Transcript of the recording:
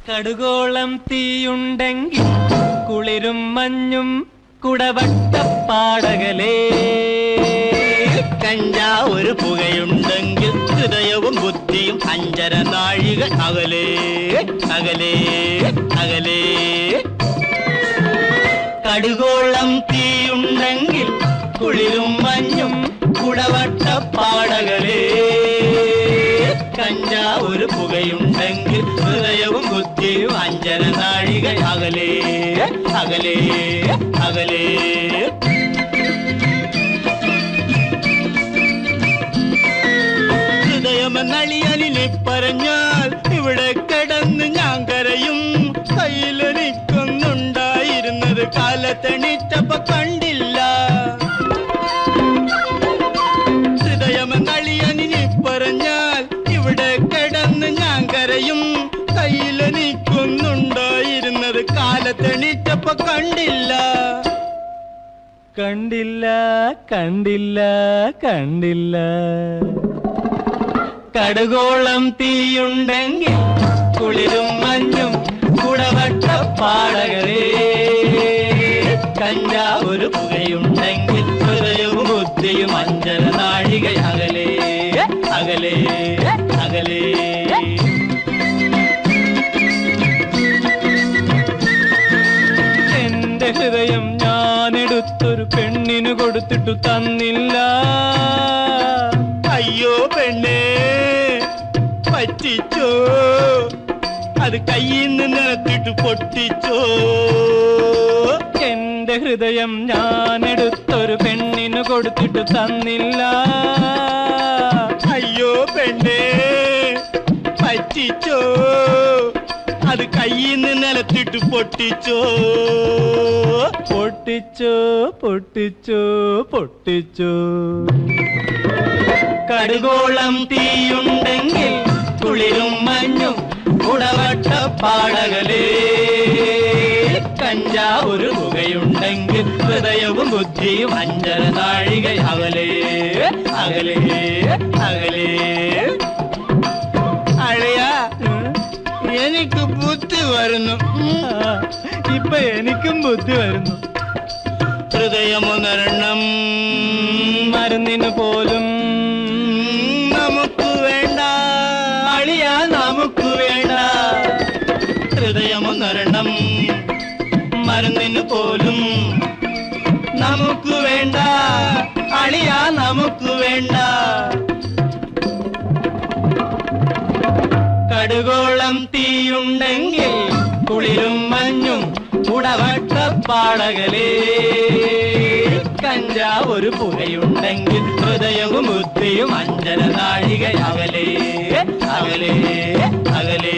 കടുകോളം തീയുണ്ടെങ്കിൽ കുളിരും മഞ്ഞും കുടവട്ടപ്പാടകലേ. കഞ്ചാവൊരു പുകയുണ്ടെങ്കിൽ ഹൃദയവും ബുദ്ധിയും 5.5 നാഴിക അകലേ അകലേ അകലേ. കടുകോളം തീയുണ്ടെങ്കിൽ കുളിരും മഞ്ഞും കുടവട്ടപ്പാടകലേ. കഞ്ചാവൊരു പുകയുണ്ടെങ്കിൽ ഹൃദയവും ബുദ്ധിയും 5.5 നാഴിക അകലേ അകലേ അകലേ. ഹൃദയമെന്നളിയലിനെ പറഞ്ഞാൽ ഇവിടെ കിടന്ന് ഞാൻ കരയും. കയ്യിലെനിക്കൊന്നുണ്ടായിരുന്നത് കാലത്തെണീറ്റപ്പോ കണ്ടില്ല. ഹൃദയമെന്നളിയലിനെ പറഞ്ഞാൽ ഇവിടെ കിടന്ന് ഞാൻ കരയും. കയ്യിലെനിക്കൊന്നുണ്ടായിരുന്നത് കാലത്തെണീറ്റപ്പോ കണ്ടില്ല. കണ്ടില്ല കണ്ടില്ല കണ്ടില്ല. കടുകോളം തീയുണ്ടെങ്കിൽ കുളിരും മഞ്ഞും കുടവട്ടപ്പാടകലേ. കഞ്ചാവൊരു പുകയുണ്ടെങ്കിൽ ഹൃദയവും ബുദ്ധിയും 5.5 നാഴിക അകലേ അകലേ അകലേ. എന്റെ ഹൃദയം ഞാനെടുത്തൊരു പെണ്ണിന് കൊടുത്തിട്ടു തന്നില്ല. അയ്യോ പെണ്ണേ പറ്റിച്ചോ, അത് കയ്യിൽ നിന്ന് നിലത്തിട്ട് പൊട്ടിച്ചോ. എന്റെ ഹൃദയം ഞാനെടുത്തൊരു പെണ്ണിന് കൊടുത്തിട്ടു തന്നില്ല. അയ്യോ പെണ്ണേ പറ്റിച്ചോ, അത് കയ്യിൽ നിന്ന് നിലത്തിട്ട് പൊട്ടിച്ചോ. പൊട്ടിച്ചോ പൊട്ടിച്ചോ പൊട്ടിച്ചോ. കടുകോളം തീയുണ്ടെങ്കിൽ കുളിരും മഞ്ഞും കുടവട്ടപ്പാടകലേ. കഞ്ചാവൊരു പുകയുണ്ടെങ്കിൽ ഹൃദയവും ബുദ്ധിയും 5.5 നാഴിക അകലേ അകലേ അകലേ. അഴയാ എനിക്ക് ബുദ്ധി വരുന്നു. ഇപ്പൊ എനിക്കും ബുദ്ധി വരുന്നു. ഹൃദയമൊന്നരണം മരുന്നിന് പോലും നമുക്ക് വേണ്ട അളിയാ, നമുക്ക് വേണ്ട. ഹൃദയമൊന്നരണം മരുന്നിന് പോലും നമുക്ക് വേണ്ട അളിയാ, നമുക്ക് വേണ്ട. കടുകോളം തീയുണ്ടെങ്കിൽ കുളിരും മഞ്ഞും കുടവട്ടപ്പാടകലേ. കഞ്ചാവൊരു പുകയുണ്ടെങ്കിൽ ഹൃദയവും ബുദ്ധിയും 5.5 നാഴിക അകലേ അകലേ അകലേ.